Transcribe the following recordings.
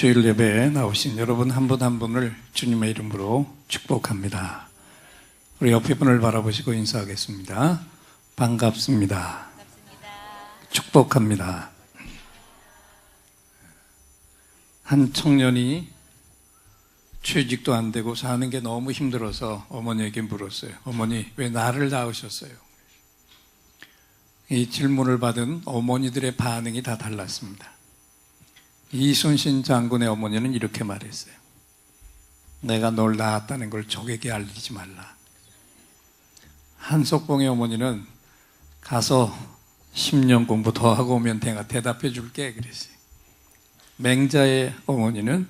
주일 예배에 나오신 여러분 한 분 한 분을 주님의 이름으로 축복합니다. 우리 옆에 분을 바라보시고 인사하겠습니다. 반갑습니다. 축복합니다. 한 청년이 취직도 안 되고 사는 게 너무 힘들어서 어머니에게 물었어요. 어머니, 왜 나를 낳으셨어요? 이 질문을 받은 어머니들의 반응이 다 달랐습니다. 이순신 장군의 어머니는 이렇게 말했어요. 내가 널 낳았다는 걸 적에게 알리지 말라. 한석봉의 어머니는 가서 10년 공부 더 하고 오면 내가 대답해 줄게 그랬어요. 맹자의 어머니는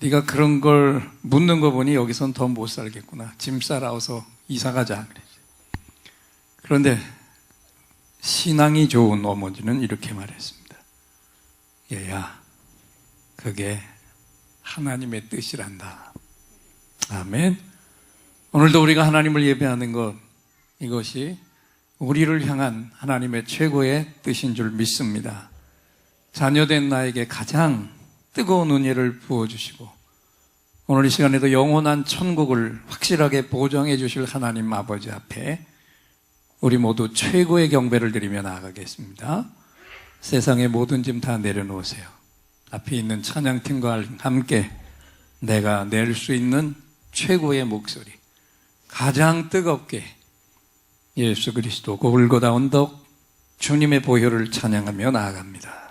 네가 그런 걸 묻는 거 보니 여기선 더 못 살겠구나. 짐 싸라어서 이사 가자 그랬어요. 그런데 신앙이 좋은 어머니는 이렇게 말했습니다. 얘야, 그게 하나님의 뜻이란다. 아멘. 오늘도 우리가 하나님을 예배하는 것, 이것이 우리를 향한 하나님의 최고의 뜻인 줄 믿습니다. 자녀된 나에게 가장 뜨거운 은혜를 부어주시고 오늘 이 시간에도 영원한 천국을 확실하게 보장해 주실 하나님 아버지 앞에 우리 모두 최고의 경배를 드리며 나아가겠습니다. 세상의 모든 짐 다 내려놓으세요. 앞에 있는 찬양팀과 함께 내가 낼 수 있는 최고의 목소리, 가장 뜨겁게 예수 그리스도 골고다 언덕 주님의 보혈을 찬양하며 나아갑니다.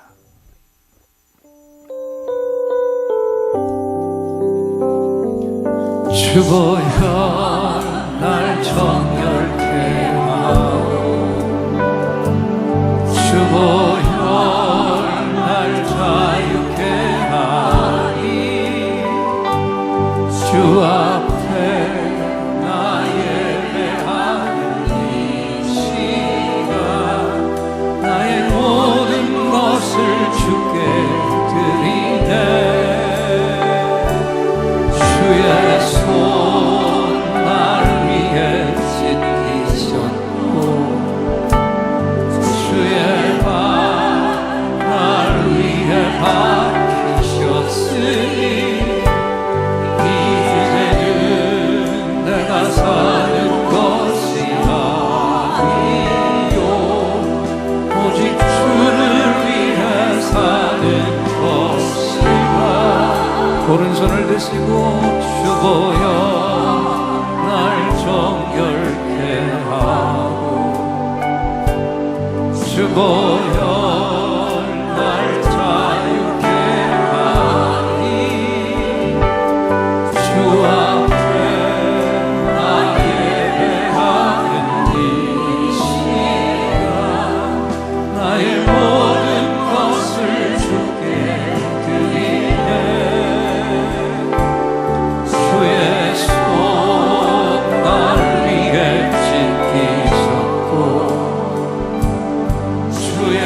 주 보혈 날 정결케 하오 주 보혈 날 자유케 하니 주 앞에 나 예배하는 이 시간 나의 모든 것을 주께 드리네 주의 손 날 위해 찢기셨고 주의 발 날 위해 박히셨으니 이제는 내가 사는 것이 아니요 오직 주를 위해 사는 것이라. 오른손을 드시고 주 보혈 날 정결케 하고 주 보혈 날 자유케 하니 주 앞에 나 예배하는 이 시간 나의 모든 것을 주께 드리네 주의 손 날 위해 찢기셨고 주의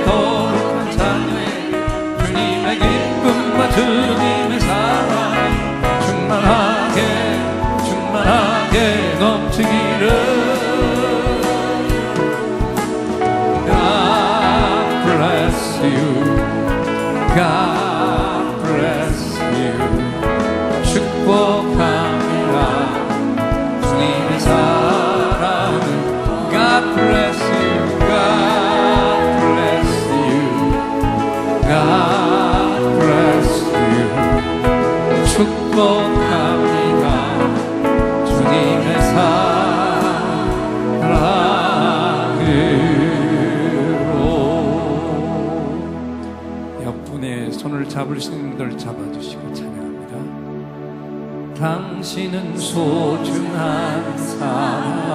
거룩한 자녀에게 주님의 기쁨과 주님의 사랑 충만하게 충만하게 넘치기를. God bless you, God bless you. 축복합니다 주님의 사랑은. God bless you, God bless you, God bless you. 축복합니다 주님의 사랑으로. 옆분의 손을 잡으신 분들 잡아주시고 찬양합니다. 당신은 소중한 사람,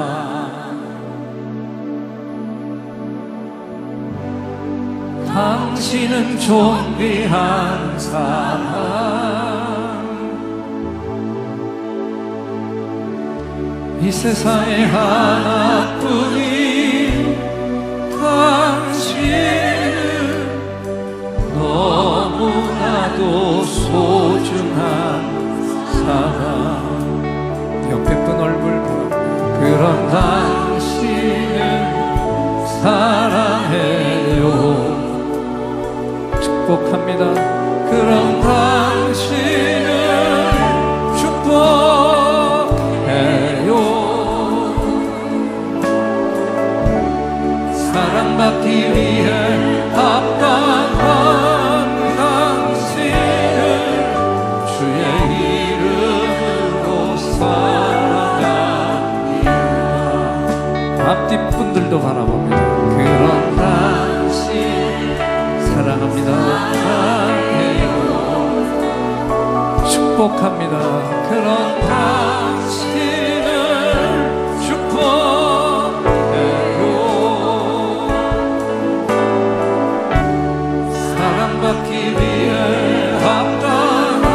당신은 존귀한 사람, 이 세상에 하나뿐인 당신은 너무나도 소중한 사람. 옆에 분 얼굴 바라보고 그런 당신은 사랑해요. 축복합니다. 그런 당신을 축복해요. 사랑받기 위해 합당한 당신을 주의 이름으로 사랑합니다. 앞뒷분들도 바라봅니다. 그런 당신 사랑합니다. 축복합니다. 그런 당신을 축복해요. 사랑받기 위해 합당한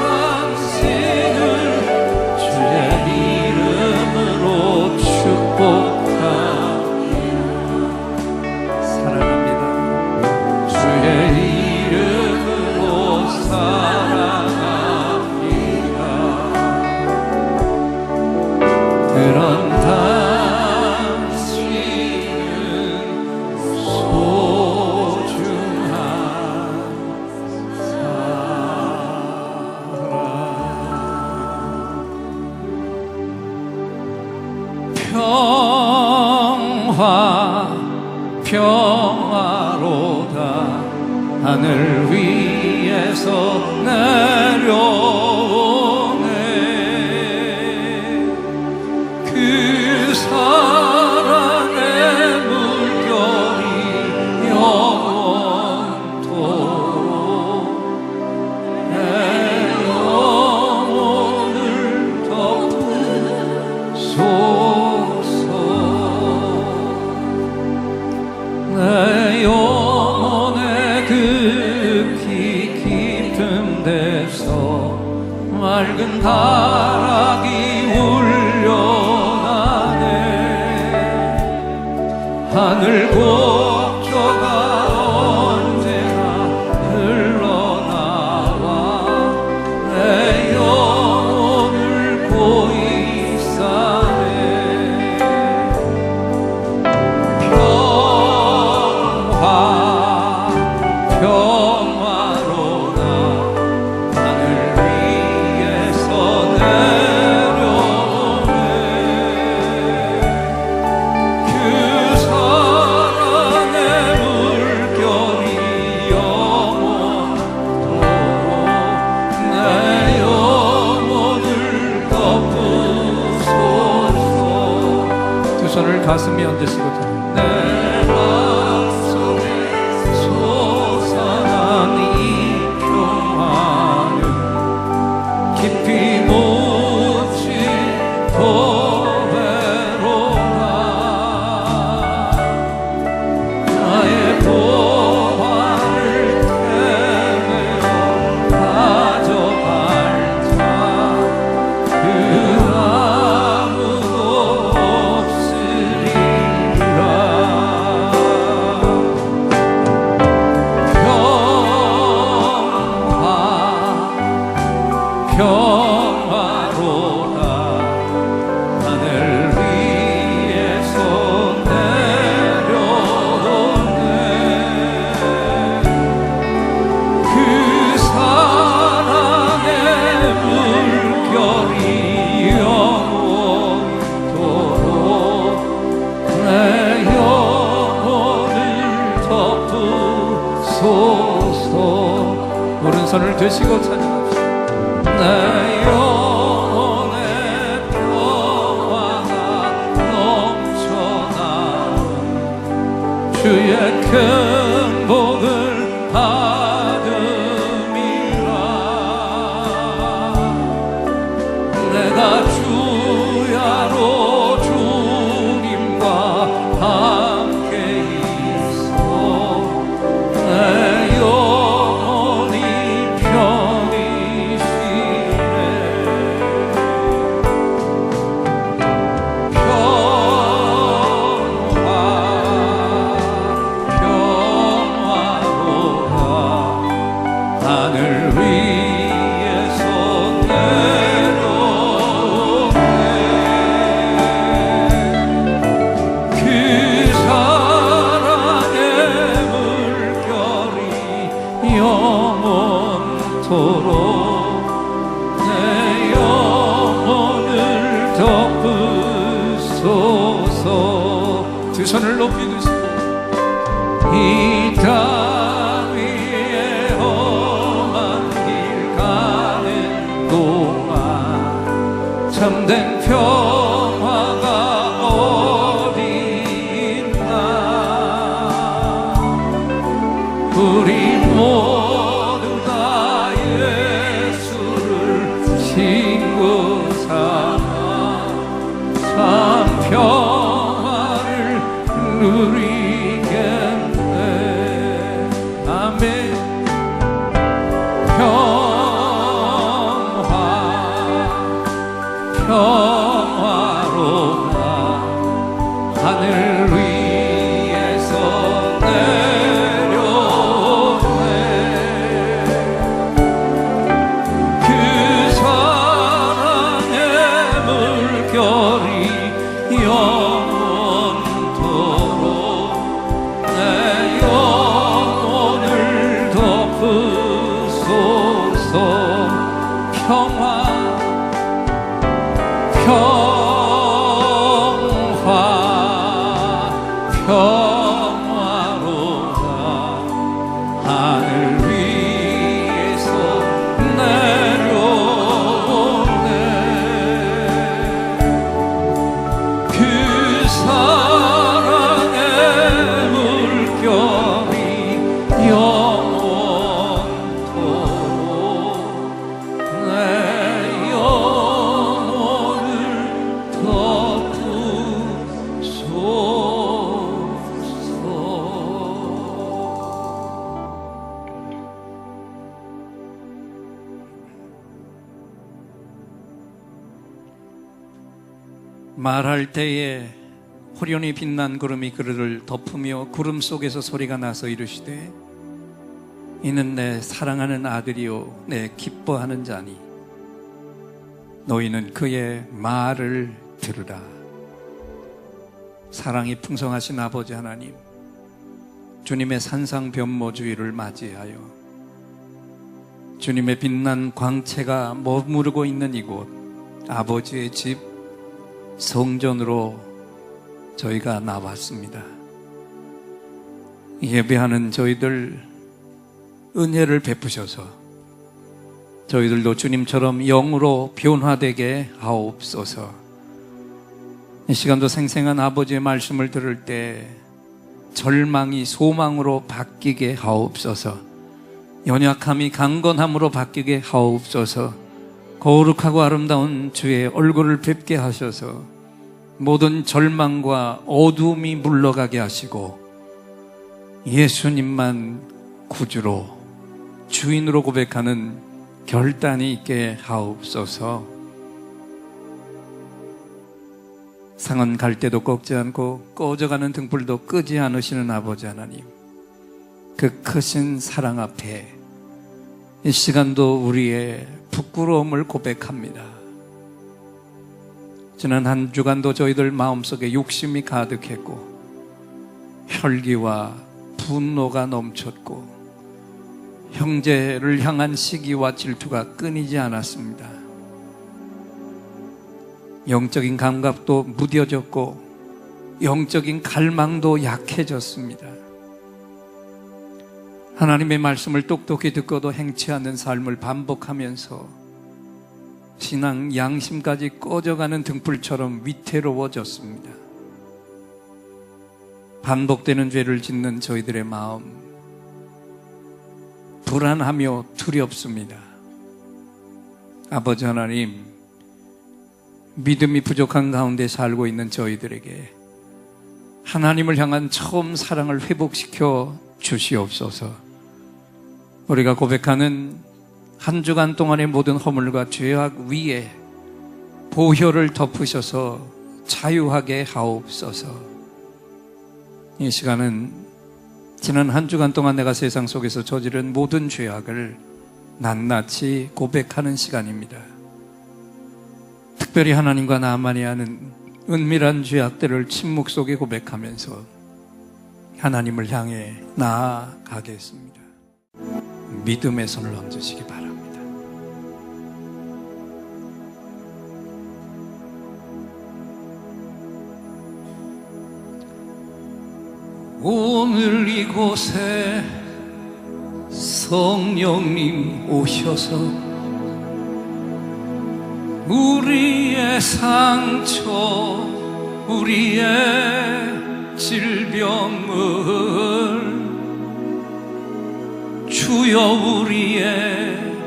당신을 주의 이름으로 축복합니다. 사랑합니다. 주의 이름으로 사랑합니다. 그런 당신은 소중한 사랑. 평화 평화로다 하늘 위에서 내려오네. 그 사랑의 물결이 영원토록 내 영혼을 덮으소서. 내 영혼의 깊이 깊은 데서 맑은 다락이 울려나네. 하늘 곡조가 언제나 흘러나와 내 영혼을 고이 싸네. 평화로다 하늘 위에서 내려오네. 그 사랑의 물결이 영원토록 내 영혼을 덮으소서. 두 손을 가슴에 얹으시고 내 깊이 묻지 도배로다. 나의 보화를 캐내어 가져갈 자 그 아무도 없으리라. 덮으소서. 오른손을 드시고 찬양합시다. 내 영혼의 평화가 넘쳐나는 주의 큰 복을 받음이라. 내가 주야로 주님과 함께 있어 내 영혼이 편히 쉬네. 평화로라. 하늘 위에서 내려오네. 그 사랑의 물결이 영원토록 내 영혼을 덮으소서. 두 손을 높이 드시고 이 땅 위에 험한 길 가는 동안 참된 평화가 어디 있나. 우리 모두 다 예수를 친구 삼아 참 평화를 누리겠네. 아멘. 평화로라. 하늘 위에서 내려오네. 그 사랑의 물결이 영원토록 내 영혼을 덮으소서. 평화로라. 하늘 위에서 내려오네. 그 사랑의 물결이 영원토록 내 영혼을 말할 때에 호련히 빛난 구름이 그를 덮으며 구름 속에서 소리가 나서 이르시되 이는 내 사랑하는 아들이요 내 기뻐하는 자니 너희는 그의 말을 들으라. 사랑이 풍성하신 아버지 하나님, 주님의 산상변모주의를 맞이하여 주님의 빛난 광채가 머무르고 있는 이곳 아버지의 집 성전으로 저희가 나왔습니다. 예배하는 저희들 은혜를 베푸셔서 저희들도 주님처럼 영으로 변화되게 하옵소서. 이 시간도 생생한 아버지의 말씀을 들을 때 절망이 소망으로 바뀌게 하옵소서. 연약함이 강건함으로 바뀌게 하옵소서. 거룩하고 아름다운 주의 얼굴을 뵙게 하셔서 모든 절망과 어두움이 물러가게 하시고 예수님만 구주로 주인으로 고백하는 결단이 있게 하옵소서. 상은 갈 때도 꺾지 않고 꺼져가는 등불도 끄지 않으시는 아버지 하나님, 그 크신 사랑 앞에 이 시간도 우리의 부끄러움을 고백합니다. 지난 한 주간도 저희들 마음속에 욕심이 가득했고 혈기와 분노가 넘쳤고 형제를 향한 시기와 질투가 끊이지 않았습니다. 영적인 감각도 무뎌졌고 영적인 갈망도 약해졌습니다. 하나님의 말씀을 똑똑히 듣고도 행치 않는 삶을 반복하면서 신앙 양심까지 꺼져가는 등불처럼 위태로워졌습니다. 반복되는 죄를 짓는 저희들의 마음, 불안하며 두렵습니다. 아버지 하나님, 믿음이 부족한 가운데 살고 있는 저희들에게 하나님을 향한 처음 사랑을 회복시켜 주시옵소서. 우리가 고백하는 한 주간 동안의 모든 허물과 죄악 위에 보혈을 덮으셔서 자유하게 하옵소서. 이 시간은 지난 한 주간 동안 내가 세상 속에서 저지른 모든 죄악을 낱낱이 고백하는 시간입니다. 특별히 하나님과 나만이 아는 은밀한 죄악들을 침묵 속에 고백하면서 하나님을 향해 나아가겠습니다. 믿음의 손을 얹으시기 바랍니다. 오늘 이곳에 성령님 오셔서 우리의 상처, 우리의 질병을 주여 우리의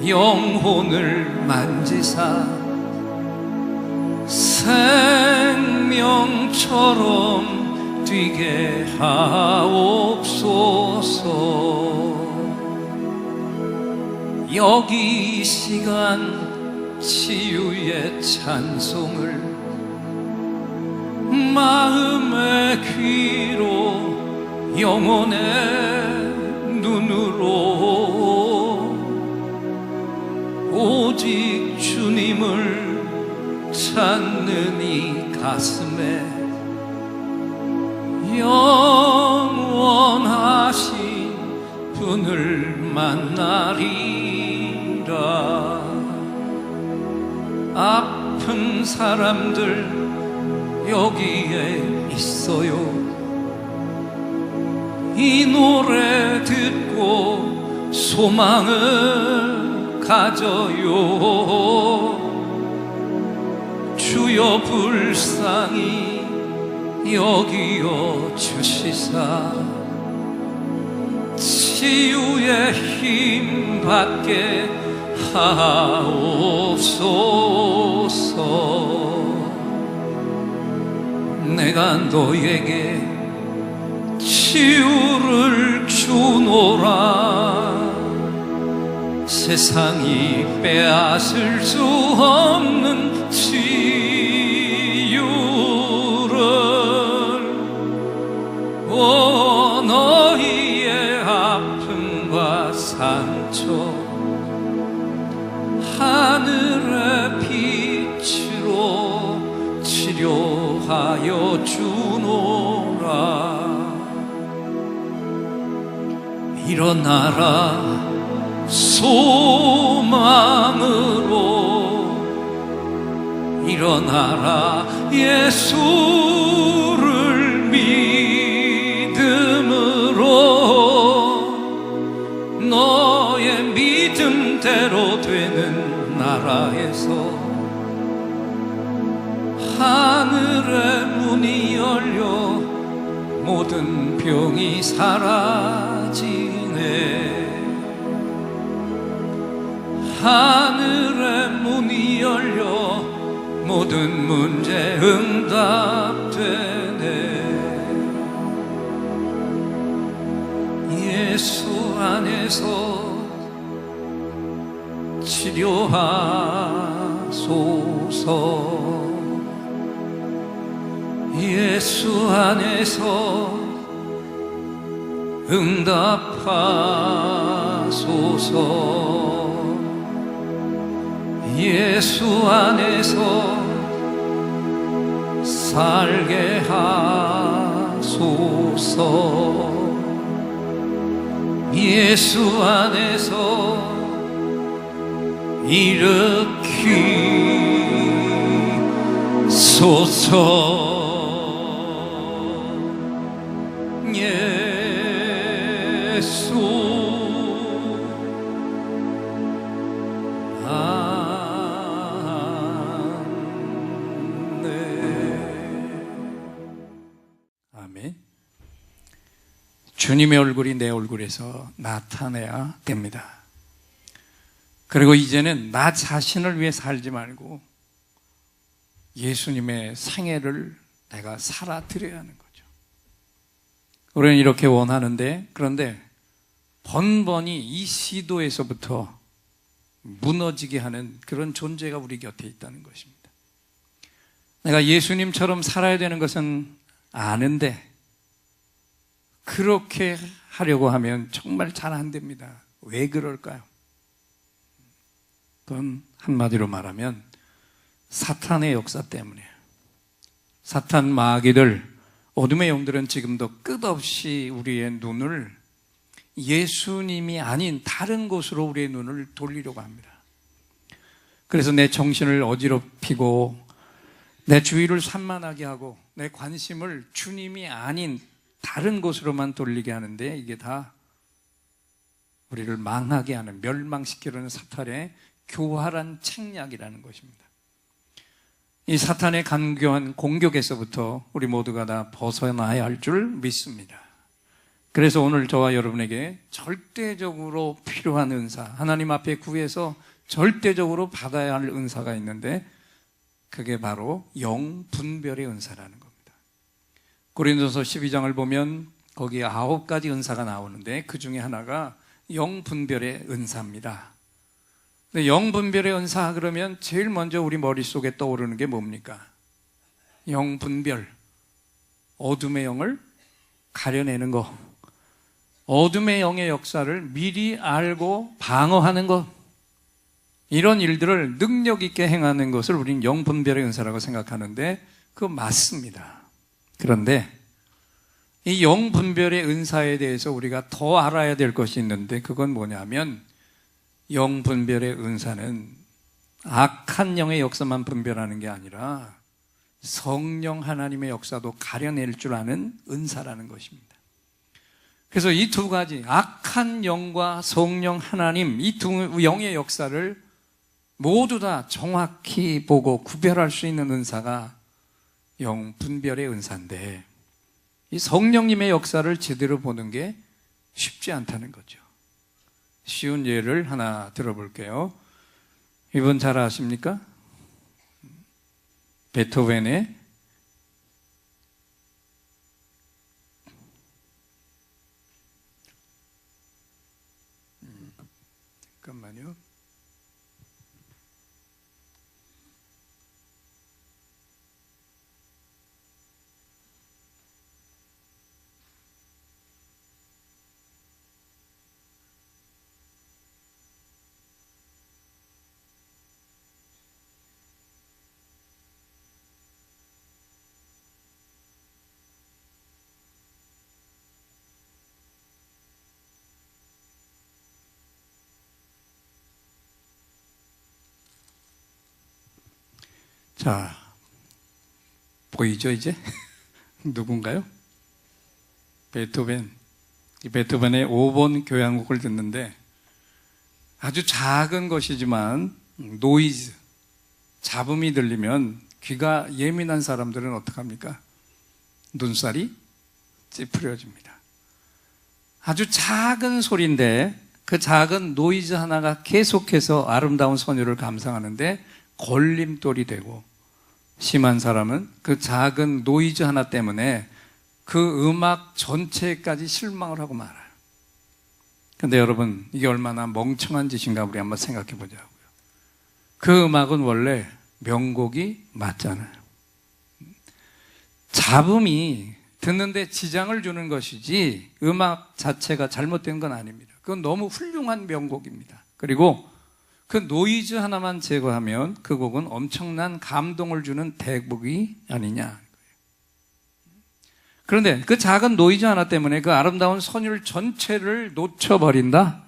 영혼을 만지사 생명처럼 뛰게 하옵소서. 여기 이 시간 치유의 찬송을 마음의 귀로 영혼의 눈으로 오직 주님을 찾는 이 가슴에 영원하신 분을 만나리라. 아픈 사람들 여기에 있어요. 이 노래 듣고 소망을 가져요. 주여 불쌍히 여기어 주시사 치유의 힘 받게 하옵소서. 내가 너에게 치유를 주노라. 세상이 빼앗을 수 없는 치유를 너희의 아픔과 상처 하늘의 빛으로 치료하여 주노라. 일어나라 소망으로, 일어나라 예수를 믿음으로. 너의 믿음대로 되는 나라에서 하늘의 문이 열려 모든 병이 사라지네. 하늘의 문이 열려 모든 문제 응답되네. 예수 안에서 치료하소서. 예수 안에서 응답하소서. 예수 안에서 살게 하소서. 예수 안에서 일으키소서. 예수 아멘. 주님의 얼굴이 내 얼굴에서 나타내야 됩니다. 그리고 이제는 나 자신을 위해 살지 말고 예수님의 생애를 내가 살아드려야 하는 거죠. 우리는 이렇게 원하는데, 그런데 번번이 이 시도에서부터 무너지게 하는 그런 존재가 우리 곁에 있다는 것입니다. 내가 예수님처럼 살아야 되는 것은 아는데 그렇게 하려고 하면 정말 잘 안 됩니다. 왜 그럴까요? 그건 한마디로 말하면 사탄의 역사 때문이에요. 사탄 마귀들, 어둠의 영들은 지금도 끝없이 우리의 눈을 예수님이 아닌 다른 곳으로 우리의 눈을 돌리려고 합니다. 그래서 내 정신을 어지럽히고 내 주의를 산만하게 하고 내 관심을 주님이 아닌 다른 곳으로만 돌리게 하는데, 이게 다 우리를 망하게 하는, 멸망시키려는 사탄의 교활한 책략이라는 것입니다. 이 사탄의 간교한 공격에서부터 우리 모두가 다 벗어나야 할 줄 믿습니다. 그래서 오늘 저와 여러분에게 절대적으로 필요한 은사, 하나님 앞에 구해서 절대적으로 받아야 할 은사가 있는데, 그게 바로 영분별의 은사라는 겁니다. 고린도서 12장을 보면 거기에 9가지 은사가 나오는데 그 중에 하나가 영분별의 은사입니다. 근데 영분별의 은사 그러면 제일 먼저 우리 머릿속에 떠오르는 게 뭡니까? 영분별, 어둠의 영을 가려내는 것, 어둠의 영의 역사를 미리 알고 방어하는 것, 이런 일들을 능력 있게 행하는 것을 우리는 영분별의 은사라고 생각하는데 그거 맞습니다. 그런데 이 영분별의 은사에 대해서 우리가 더 알아야 될 것이 있는데, 그건 뭐냐면 영분별의 은사는 악한 영의 역사만 분별하는 게 아니라 성령 하나님의 역사도 가려낼 줄 아는 은사라는 것입니다. 그래서 이 두 가지, 악한 영과 성령 하나님, 이 두 영의 역사를 모두 다 정확히 보고 구별할 수 있는 은사가 영분별의 은사인데, 이 성령님의 역사를 제대로 보는 게 쉽지 않다는 거죠. 쉬운 예를 하나 들어볼게요. 이분 잘 아십니까? 베토벤의 잠깐만요. 자, 보이죠 이제? 누군가요? 베토벤. 이 베토벤의 5번 교향곡을 듣는데 아주 작은 것이지만 노이즈, 잡음이 들리면 귀가 예민한 사람들은 어떡합니까? 눈살이 찌푸려집니다. 아주 작은 소리인데 그 작은 노이즈 하나가 계속해서 아름다운 선율을 감상하는데 걸림돌이 되고, 심한 사람은 그 작은 노이즈 하나 때문에 그 음악 전체까지 실망을 하고 말아요. 근데 여러분, 이게 얼마나 멍청한 짓인가 우리 한번 생각해 보자고요. 그 음악은 원래 명곡이 맞잖아요. 잡음이 듣는데 지장을 주는 것이지 음악 자체가 잘못된 건 아닙니다. 그건 너무 훌륭한 명곡입니다. 그리고 그 노이즈 하나만 제거하면 그 곡은 엄청난 감동을 주는 대곡이 아니냐. 그런데 그 작은 노이즈 하나 때문에 그 아름다운 선율 전체를 놓쳐버린다?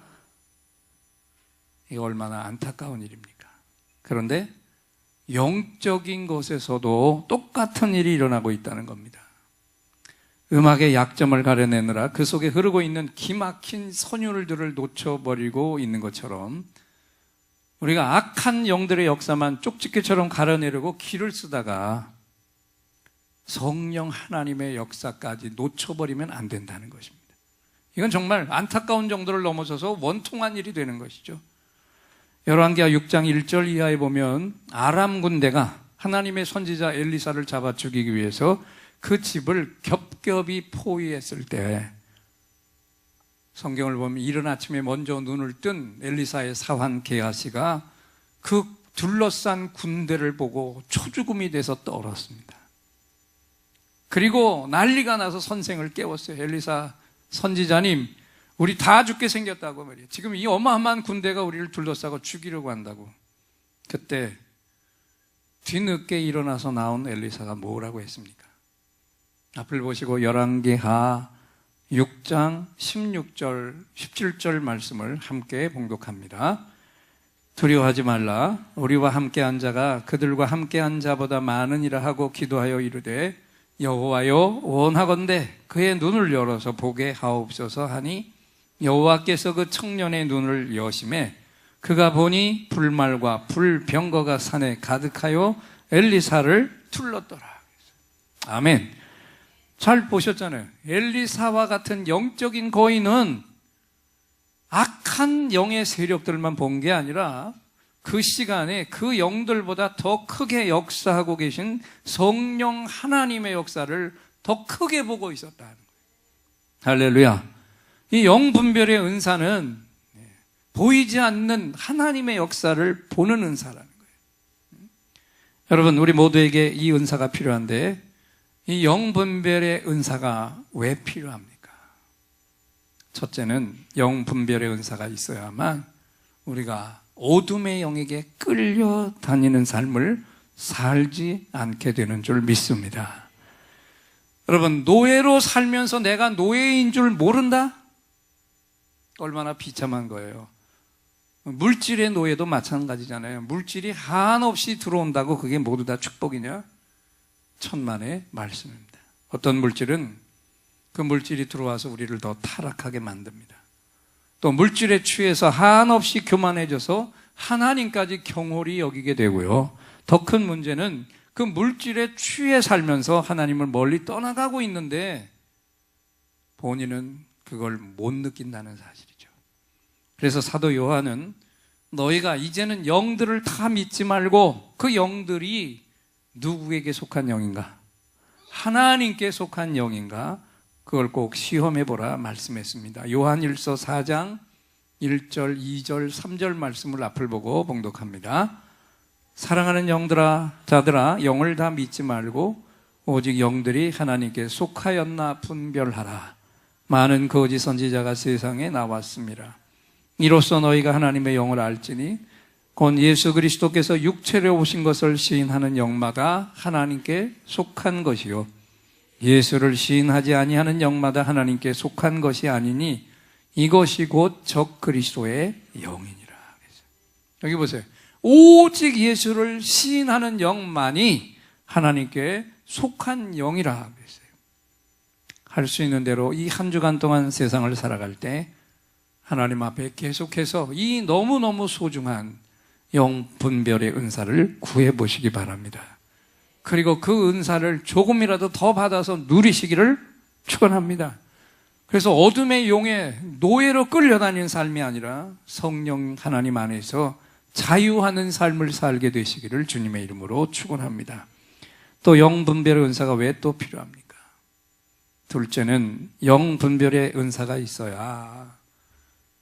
이게 얼마나 안타까운 일입니까? 그런데 영적인 것에서도 똑같은 일이 일어나고 있다는 겁니다. 음악의 약점을 가려내느라 그 속에 흐르고 있는 기막힌 선율들을 놓쳐버리고 있는 것처럼 우리가 악한 영들의 역사만 쪽집게처럼 가려내려고 길을 쓰다가 성령 하나님의 역사까지 놓쳐버리면 안 된다는 것입니다. 이건 정말 안타까운 정도를 넘어서서 원통한 일이 되는 것이죠. 열왕기하 6장 1절 이하에 보면 아람 군대가 하나님의 선지자 엘리사를 잡아 죽이기 위해서 그 집을 겹겹이 포위했을 때 성경을 보면 이른 아침에 먼저 눈을 뜬 엘리사의 사환 게하시가 그 둘러싼 군대를 보고 초죽음이 돼서 떨었습니다. 그리고 난리가 나서 선생을 깨웠어요. 엘리사 선지자님, 우리 다 죽게 생겼다고 말이에요. 지금 이 어마어마한 군대가 우리를 둘러싸고 죽이려고 한다고. 그때 뒤늦게 일어나서 나온 엘리사가 뭐라고 했습니까? 앞을 보시고 열왕기하 6장 16절, 17절 말씀을 함께 봉독합니다. 두려워하지 말라. 우리와 함께한 자가 그들과 함께한 자보다 많으니라 하고 기도하여 이르되 여호와여 원하건대 그의 눈을 열어서 보게 하옵소서 하니 여호와께서 그 청년의 눈을 여심해 그가 보니 불말과 불병거가 산에 가득하여 엘리사를 둘렀더라. 아멘. 잘 보셨잖아요. 엘리사와 같은 영적인 거인은 악한 영의 세력들만 본 게 아니라 그 시간에 그 영들보다 더 크게 역사하고 계신 성령 하나님의 역사를 더 크게 보고 있었다는 거예요. 할렐루야. 이 영분별의 은사는 보이지 않는 하나님의 역사를 보는 은사라는 거예요. 여러분, 우리 모두에게 이 은사가 필요한데 이 영분별의 은사가 왜 필요합니까? 첫째는 영분별의 은사가 있어야만 우리가 어둠의 영에게 끌려다니는 삶을 살지 않게 되는 줄 믿습니다. 여러분, 노예로 살면서 내가 노예인 줄 모른다? 얼마나 비참한 거예요. 물질의 노예도 마찬가지잖아요. 물질이 한없이 들어온다고 그게 모두 다 축복이냐? 천만의 말씀입니다. 어떤 물질은 그 물질이 들어와서 우리를 더 타락하게 만듭니다. 또 물질에 취해서 한없이 교만해져서 하나님까지 경홀히 여기게 되고요. 더 큰 문제는 그 물질에 취해 살면서 하나님을 멀리 떠나가고 있는데 본인은 그걸 못 느낀다는 사실이죠. 그래서 사도 요한은 너희가 이제는 영들을 다 믿지 말고 그 영들이 누구에게 속한 영인가? 하나님께 속한 영인가? 그걸 꼭 시험해보라 말씀했습니다. 요한일서 4장 1절, 2절, 3절 말씀을 앞을 보고 봉독합니다. 사랑하는 영들아, 자들아, 영을 다 믿지 말고 오직 영들이 하나님께 속하였나 분별하라. 많은 거짓 선지자가 세상에 나왔습니다. 이로써 너희가 하나님의 영을 알지니 곧 예수 그리스도께서 육체로 오신 것을 시인하는 영마다 하나님께 속한 것이요 예수를 시인하지 아니하는 영마다 하나님께 속한 것이 아니니 이것이 곧 적 그리스도의 영이니라. 여기 보세요. 오직 예수를 시인하는 영만이 하나님께 속한 영이라 그랬어요. 할 수 있는 대로 이 한 주간 동안 세상을 살아갈 때 하나님 앞에 계속해서 이 너무너무 소중한 영 분별의 은사를 구해 보시기 바랍니다. 그리고 그 은사를 조금이라도 더 받아서 누리시기를 축원합니다. 그래서 어둠의 용에 노예로 끌려다니는 삶이 아니라 성령 하나님 안에서 자유하는 삶을 살게 되시기를 주님의 이름으로 축원합니다. 또 영 분별의 은사가 왜 또 필요합니까? 둘째는 영 분별의 은사가 있어야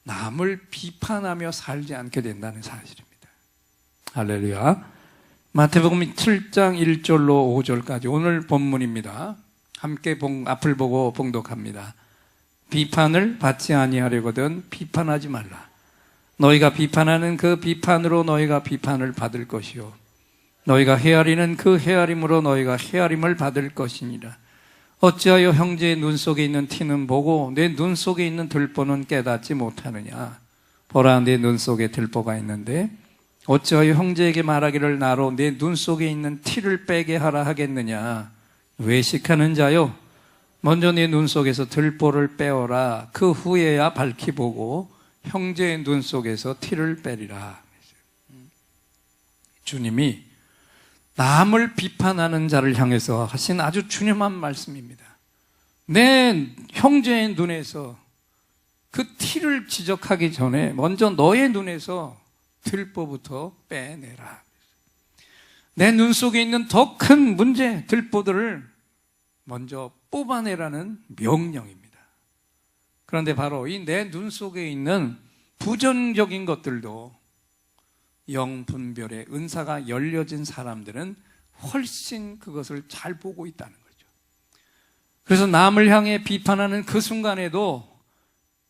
남을 비판하며 살지 않게 된다는 사실입니다. 할렐루야. 마태복음 7장 1절로 5절까지 오늘 본문입니다. 함께 앞을 보고 봉독합니다. 비판을 받지 아니하려거든 비판하지 말라. 너희가 비판하는 그 비판으로 너희가 비판을 받을 것이요 너희가 헤아리는 그 헤아림으로 너희가 헤아림을 받을 것이니라. 어찌하여 형제의 눈 속에 있는 티는 보고 내 눈 속에 있는 들보는 깨닫지 못하느냐. 보라, 내 눈 속에 들보가 있는데 어찌하여 형제에게 말하기를 나로 내 눈 속에 있는 티를 빼게 하라 하겠느냐. 외식하는 자요, 먼저 네 눈 속에서 들보를 빼어라. 그 후에야 밝히 보고 형제의 눈 속에서 티를 빼리라. 주님이 남을 비판하는 자를 향해서 하신 아주 중요한 말씀입니다. 내 형제의 눈에서 그 티를 지적하기 전에 먼저 너의 눈에서 들보부터 빼내라. 내 눈 속에 있는 더 큰 문제, 들보들을 먼저 뽑아내라는 명령입니다. 그런데 바로 이 내 눈 속에 있는 부정적인 것들도 영분별의 은사가 열려진 사람들은 훨씬 그것을 잘 보고 있다는 거죠. 그래서 남을 향해 비판하는 그 순간에도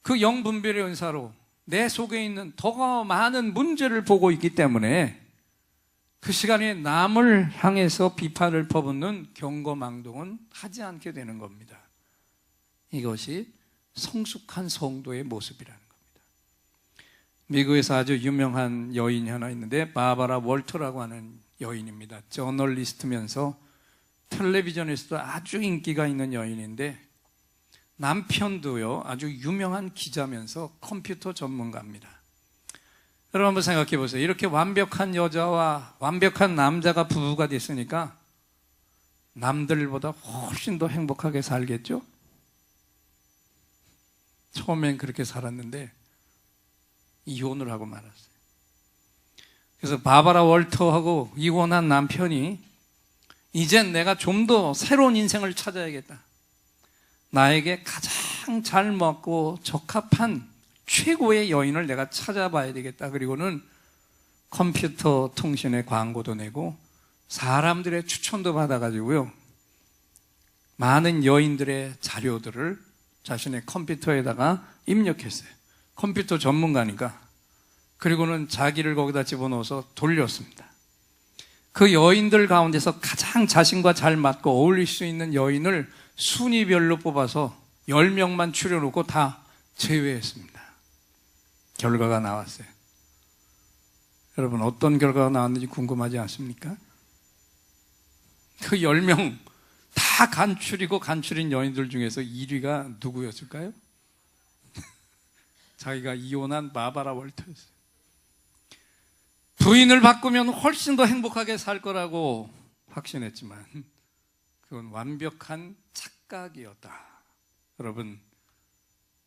그 영분별의 은사로 내 속에 있는 더 많은 문제를 보고 있기 때문에 그 시간에 남을 향해서 비판을 퍼붓는 경거망동은 하지 않게 되는 겁니다. 이것이 성숙한 성도의 모습이라는 겁니다. 미국에서 아주 유명한 여인이 하나 있는데 바바라 월터라고 하는 여인입니다. 저널리스트면서 텔레비전에서도 아주 인기가 있는 여인인데 남편도요 아주 유명한 기자면서 컴퓨터 전문가입니다. 여러분 한번 생각해 보세요. 이렇게 완벽한 여자와 완벽한 남자가 부부가 됐으니까 남들보다 훨씬 더 행복하게 살겠죠? 처음엔 그렇게 살았는데 이혼을 하고 말았어요. 그래서 바바라 월터하고 이혼한 남편이 이젠 내가 좀 더 새로운 인생을 찾아야겠다. 나에게 가장 잘 맞고 적합한 최고의 여인을 내가 찾아봐야 되겠다. 그리고는 컴퓨터 통신에 광고도 내고 사람들의 추천도 받아가지고요 많은 여인들의 자료들을 자신의 컴퓨터에다가 입력했어요. 컴퓨터 전문가니까. 그리고는 자기를 거기다 집어넣어서 돌렸습니다. 그 여인들 가운데서 가장 자신과 잘 맞고 어울릴 수 있는 여인을 순위별로 뽑아서 10명만 추려놓고 다 제외했습니다. 결과가 나왔어요. 여러분 어떤 결과가 나왔는지 궁금하지 않습니까? 그 10명 다 간출인 여인들 중에서 1위가 누구였을까요? 자기가 이혼한 바바라 월터였어요. 부인을 바꾸면 훨씬 더 행복하게 살 거라고 확신했지만 그건 완벽한 착각이었다. 여러분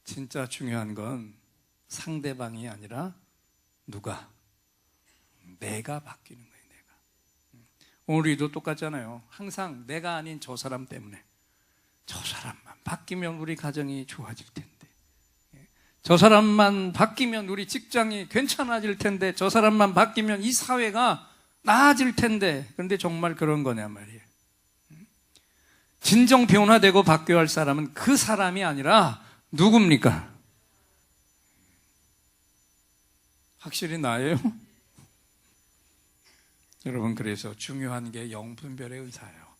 진짜 중요한 건 상대방이 아니라 누가? 내가 바뀌는 거예요. 내가. 오늘도 똑같잖아요. 항상 내가 아닌 저 사람 때문에 저 사람만 바뀌면 우리 가정이 좋아질 텐데 저 사람만 바뀌면 우리 직장이 괜찮아질 텐데 저 사람만 바뀌면 이 사회가 나아질 텐데 그런데 정말 그런 거냐 말이에요. 진정 변화되고 바뀌어야 할 사람은 그 사람이 아니라 누굽니까? 확실히 나예요? 여러분 그래서 중요한 게 영분별의 은사예요.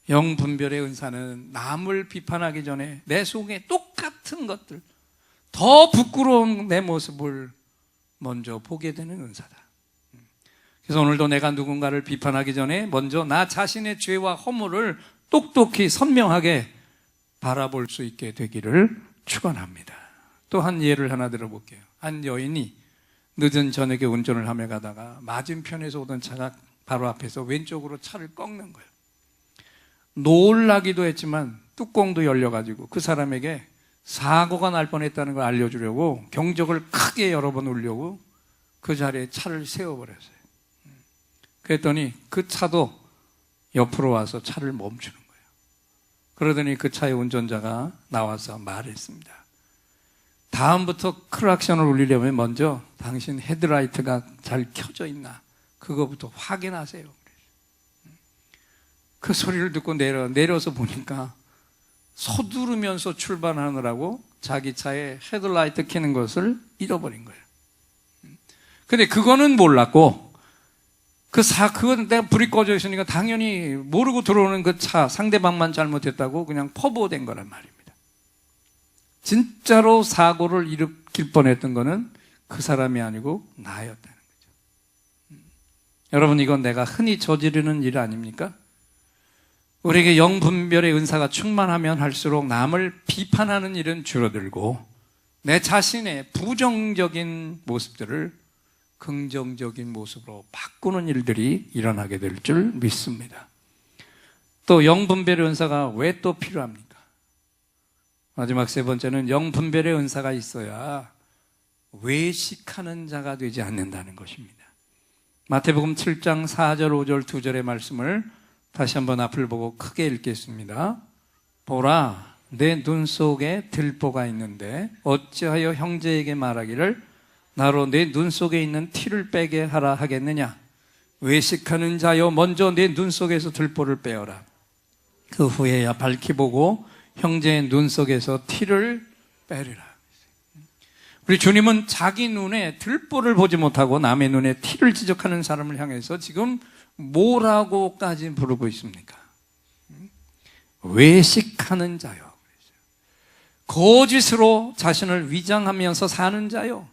영분별의 은사는 남을 비판하기 전에 내 속에 똑같은 것들 더 부끄러운 내 모습을 먼저 보게 되는 은사다. 그래서 오늘도 내가 누군가를 비판하기 전에 먼저 나 자신의 죄와 허물을 똑똑히 선명하게 바라볼 수 있게 되기를 축원합니다. 또 한 예를 하나 들어볼게요. 한 여인이 늦은 저녁에 운전을 하며 가다가 맞은편에서 오던 차가 바로 앞에서 왼쪽으로 차를 꺾는 거예요. 놀라기도 했지만 뚜껑도 열려가지고 그 사람에게 사고가 날 뻔했다는 걸 알려주려고 경적을 크게 여러 번 울려고 그 자리에 차를 세워버렸어요. 그랬더니 그 차도 옆으로 와서 차를 멈추는 거예요. 그러더니 그 차의 운전자가 나와서 말했습니다. 다음부터 클락션을 울리려면 먼저 당신 헤드라이트가 잘 켜져 있나 그거부터 확인하세요. 그 소리를 듣고 내려서 보니까 서두르면서 출발하느라고 자기 차에 헤드라이트 켜는 것을 잃어버린 거예요. 근데 그거는 몰랐고 그건 내가 불이 꺼져 있으니까 당연히 모르고 들어오는 그 차 상대방만 잘못했다고 그냥 퍼부어댄 거란 말입니다. 진짜로 사고를 일으킬 뻔했던 거는 그 사람이 아니고 나였다는 거죠. 여러분 이건 내가 흔히 저지르는 일 아닙니까? 우리에게 영분별의 은사가 충만하면 할수록 남을 비판하는 일은 줄어들고 내 자신의 부정적인 모습들을 긍정적인 모습으로 바꾸는 일들이 일어나게 될 줄 믿습니다. 또 영분별의 은사가 왜 또 필요합니까? 마지막 세 번째는 영분별의 은사가 있어야 외식하는 자가 되지 않는다는 것입니다. 마태복음 7장 4절 5절 2절의 말씀을 다시 한번 앞을 보고 크게 읽겠습니다. 보라, 내 눈 속에 들보가 있는데 어찌하여 형제에게 말하기를 나로 내 눈 속에 있는 티를 빼게 하라 하겠느냐? 외식하는 자여, 먼저 내 눈 속에서 들보를 빼어라. 그 후에야 밝히 보고 형제의 눈 속에서 티를 빼리라. 우리 주님은 자기 눈에 들보를 보지 못하고 남의 눈에 티를 지적하는 사람을 향해서 지금 뭐라고까지 부르고 있습니까? 외식하는 자요. 거짓으로 자신을 위장하면서 사는 자요.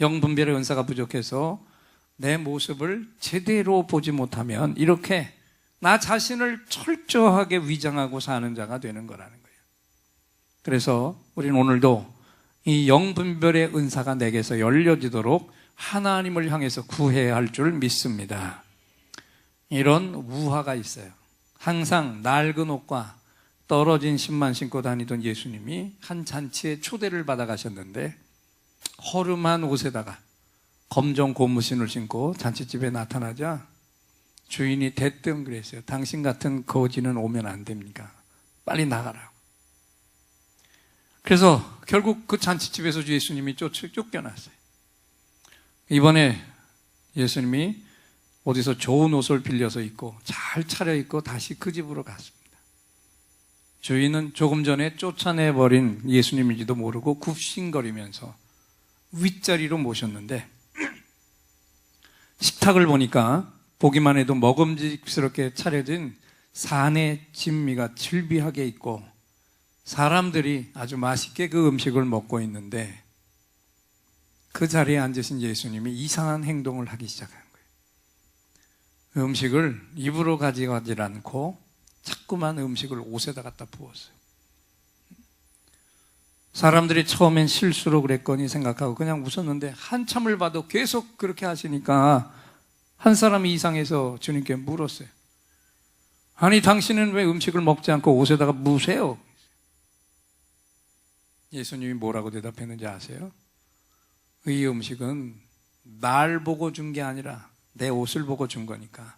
영분별의 은사가 부족해서 내 모습을 제대로 보지 못하면 이렇게 나 자신을 철저하게 위장하고 사는 자가 되는 거라는 거예요. 그래서 우리는 오늘도 이 영분별의 은사가 내게서 열려지도록 하나님을 향해서 구해야 할 줄 믿습니다. 이런 우화가 있어요. 항상 낡은 옷과 떨어진 신만 신고 다니던 예수님이 한 잔치에 초대를 받아 가셨는데 허름한 옷에다가 검정 고무신을 신고 잔치집에 나타나자 주인이 대뜸 그랬어요. 당신 같은 거지는 오면 안 됩니까? 빨리 나가라고. 그래서 결국 그 잔치집에서 예수님이 쫓겨났어요. 이번에 예수님이 어디서 좋은 옷을 빌려서 입고 잘 차려입고 다시 그 집으로 갔습니다. 주인은 조금 전에 쫓아내버린 예수님인지도 모르고 굽신거리면서 윗자리로 모셨는데 식탁을 보니까 보기만 해도 먹음직스럽게 차려진 산의 진미가 즐비하게 있고 사람들이 아주 맛있게 그 음식을 먹고 있는데 그 자리에 앉으신 예수님이 이상한 행동을 하기 시작한 거예요. 그 음식을 입으로 가져가지 않고 자꾸만 음식을 옷에다 갖다 부었어요. 사람들이 처음엔 실수로 그랬거니 생각하고 그냥 웃었는데 한참을 봐도 계속 그렇게 하시니까 한 사람이 이상해서 주님께 물었어요. 아니 당신은 왜 음식을 먹지 않고 옷에다가 무세요? 예수님이 뭐라고 대답했는지 아세요? 이 음식은 날 보고 준 게 아니라 내 옷을 보고 준 거니까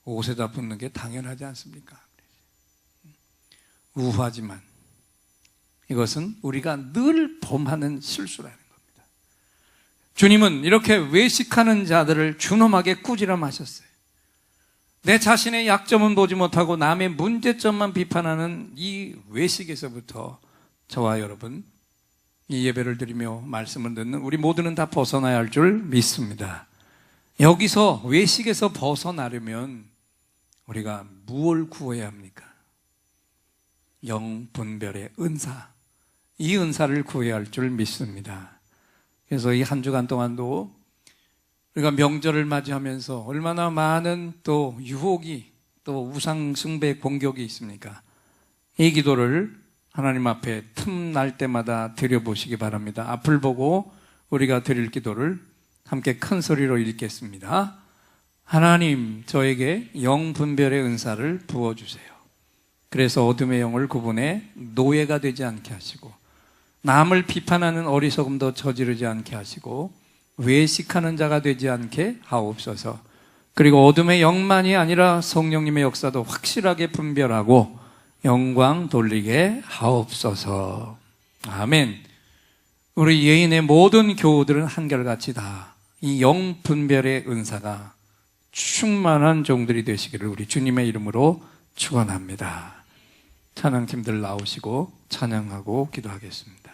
옷에다 붓는 게 당연하지 않습니까? 우하지만 이것은 우리가 늘 범하는 실수라는 겁니다. 주님은 이렇게 외식하는 자들을 준엄하게 꾸지람하셨어요. 내 자신의 약점은 보지 못하고 남의 문제점만 비판하는 이 외식에서부터 저와 여러분 이 예배를 드리며 말씀을 듣는 우리 모두는 다 벗어나야 할 줄 믿습니다. 여기서 외식에서 벗어나려면 우리가 무엇을 구해야 합니까? 영분별의 은사, 이 은사를 구해야 할 줄 믿습니다. 그래서 이 한 주간 동안도 우리가 명절을 맞이하면서 얼마나 많은 또 유혹이 또 우상 숭배 공격이 있습니까? 이 기도를 하나님 앞에 틈날 때마다 드려보시기 바랍니다. 앞을 보고 우리가 드릴 기도를 함께 큰 소리로 읽겠습니다. 하나님, 저에게 영분별의 은사를 부어주세요. 그래서 어둠의 영을 구분해 노예가 되지 않게 하시고 남을 비판하는 어리석음도 저지르지 않게 하시고 외식하는 자가 되지 않게 하옵소서. 그리고 어둠의 영만이 아니라 성령님의 역사도 확실하게 분별하고 영광 돌리게 하옵소서. 아멘. 우리 예인의 모든 교우들은 한결같이 다 이 영분별의 은사가 충만한 종들이 되시기를 우리 주님의 이름으로 축원합니다. 찬양팀들 나오시고 찬양하고 기도하겠습니다.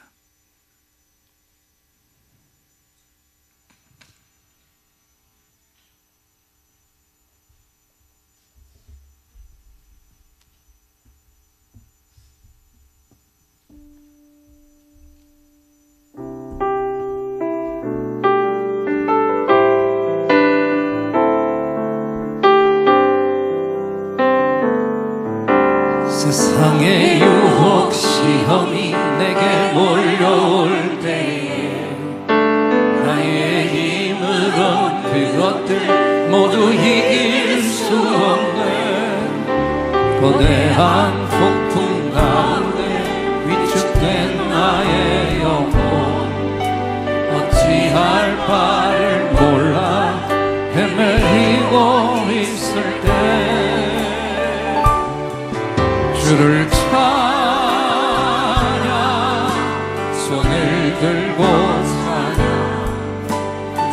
거대한 폭풍 가운데 위축된 나의 영혼 어찌할 바를 몰라 헤매이고 있을 때 주를 찬양 손을 들고 찬양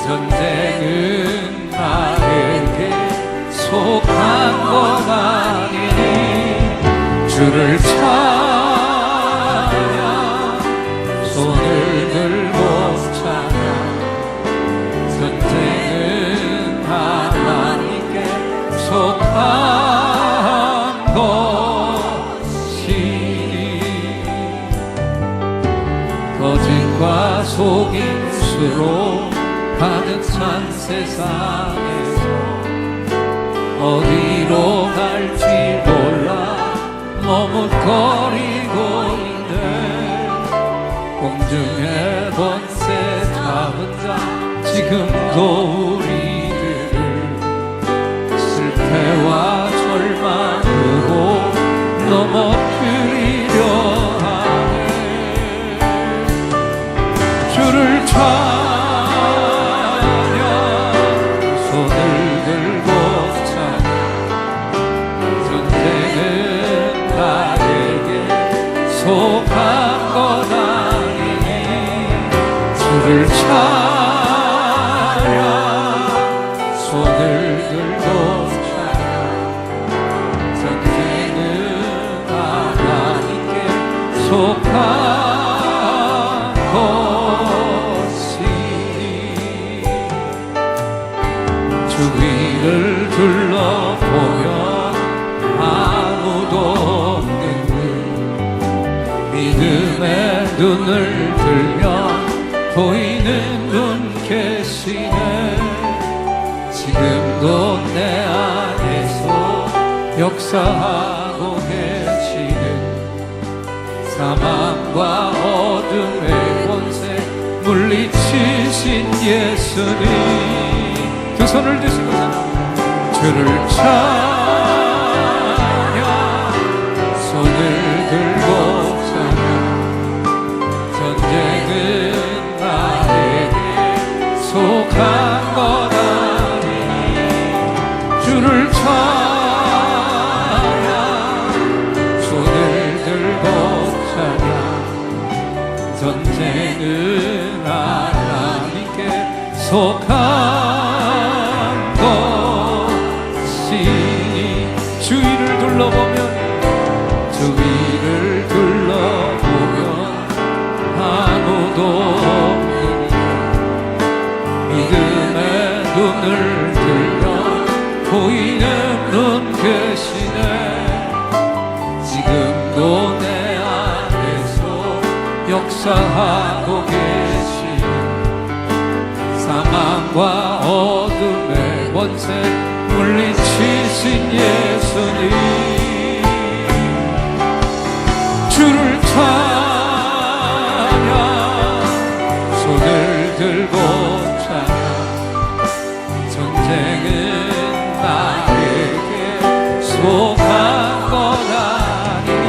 전쟁은 나에게 속한 것 아니니 주를 찬양 손을 들고 찬양 전쟁은 하나님께 속한 것이니 거짓과 속임수로 가득 찬 세상에서 어디로 갈지 몰라 머뭇거리고 있네 공중의 번세 잡은 자 지금도 우리들을 실패와 절망으로 넘어뜨리려 하네 주를 찬양 손을 들고 찬양 전쟁은 나에게 속한 것 아니니 주를 찬양 손을 들고 찬양 전쟁은 하나님께 속한 주위를 둘러보면 아무도 없는 듯 믿음의 눈을 들면 보이는 분 계시네 지금도 내 안에서 역사하고 계시는 사망과 어둠의 권세 물리치신 예수님 두 손을 드시고 주를 찬양 손을 들고 찬양 전쟁은 나에게 속한 것 아니니 주를 찬양 손을 들고 찬양 전쟁은 하나님께 속한 주위를 둘러보면 아무도 없는 믿음의 눈을 들면 보이는 분 계시네 지금도 내 안에서 역사하고 계시는 사망과 어둠의 권세 물리치신 예수님 주를 찬양 손을 들고 찬양 전쟁은 나에게 속한 것 아니니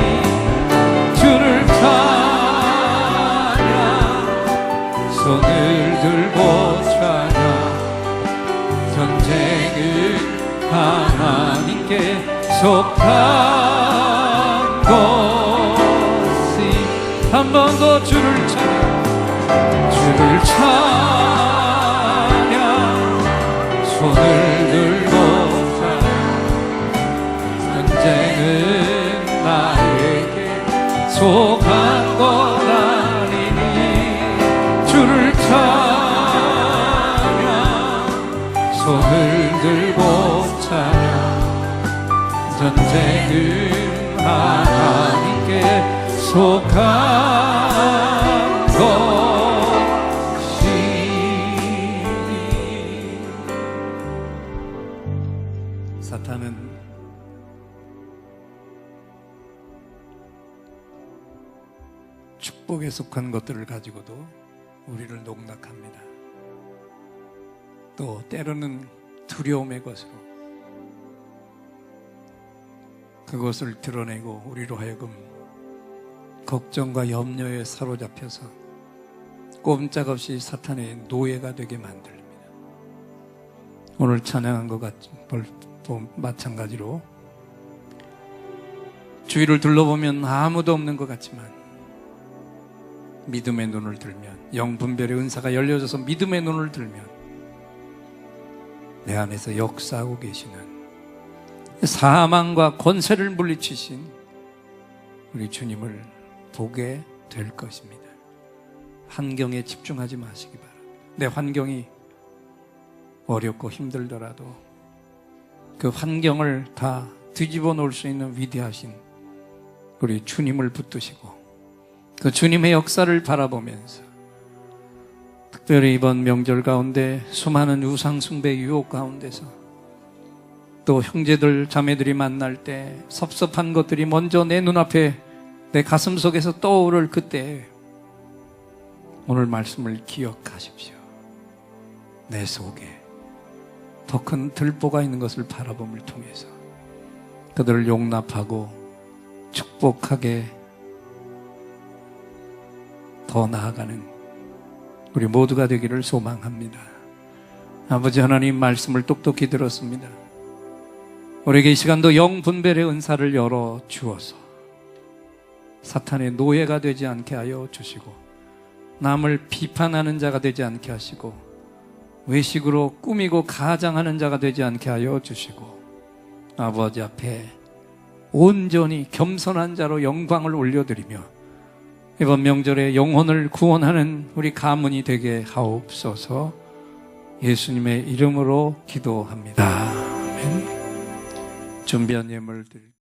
주를 찬양 손을 들고 찬양 전쟁은 하나님께 속한 것이 한 번 더 주를 찬양 손을 들고 찬양 전쟁은 나에게 속한 것 아니니 주를 찬양 손을 들고 찬양 전쟁은 하나님께 속한 것이니 사탄은 축복에 속한 것들을 가지고도 우리를 농락합니다. 또 때로는 두려움의 것으로 그 그것을 드러내고 우리로 하여금 걱정과 염려에 사로잡혀서 꼼짝없이 사탄의 노예가 되게 만듭니다. 오늘 찬양한 것 같이 마찬가지로 주위를 둘러보면 아무도 없는 것 같지만 믿음의 눈을 들면, 영분별의 은사가 열려져서 믿음의 눈을 들면 내 안에서 역사하고 계시는 사망과 권세를 물리치신 우리 주님을 보게 될 것입니다. 환경에 집중하지 마시기 바랍니다. 내 환경이 어렵고 힘들더라도 그 환경을 다 뒤집어 놓을 수 있는 위대하신 우리 주님을 붙드시고 그 주님의 역사를 바라보면서, 특별히 이번 명절 가운데 수많은 우상숭배 유혹 가운데서 또 형제들 자매들이 만날 때 섭섭한 것들이 먼저 내 눈앞에 내 가슴 속에서 떠오를 그때 오늘 말씀을 기억하십시오. 내 속에 더 큰 들보가 있는 것을 바라봄을 통해서 그들을 용납하고 축복하게 더 나아가는 우리 모두가 되기를 소망합니다. 아버지 하나님, 말씀을 똑똑히 들었습니다. 우리에게 이 시간도 영분별의 은사를 열어 주어서 사탄의 노예가 되지 않게 하여 주시고, 남을 비판하는 자가 되지 않게 하시고, 외식으로 꾸미고 가장하는 자가 되지 않게 하여 주시고, 아버지 앞에 온전히 겸손한 자로 영광을 올려드리며 이번 명절에 영혼을 구원하는 우리 가문이 되게 하옵소서. 예수님의 이름으로 기도합니다. 아멘. 준비한 예물 드릴게요.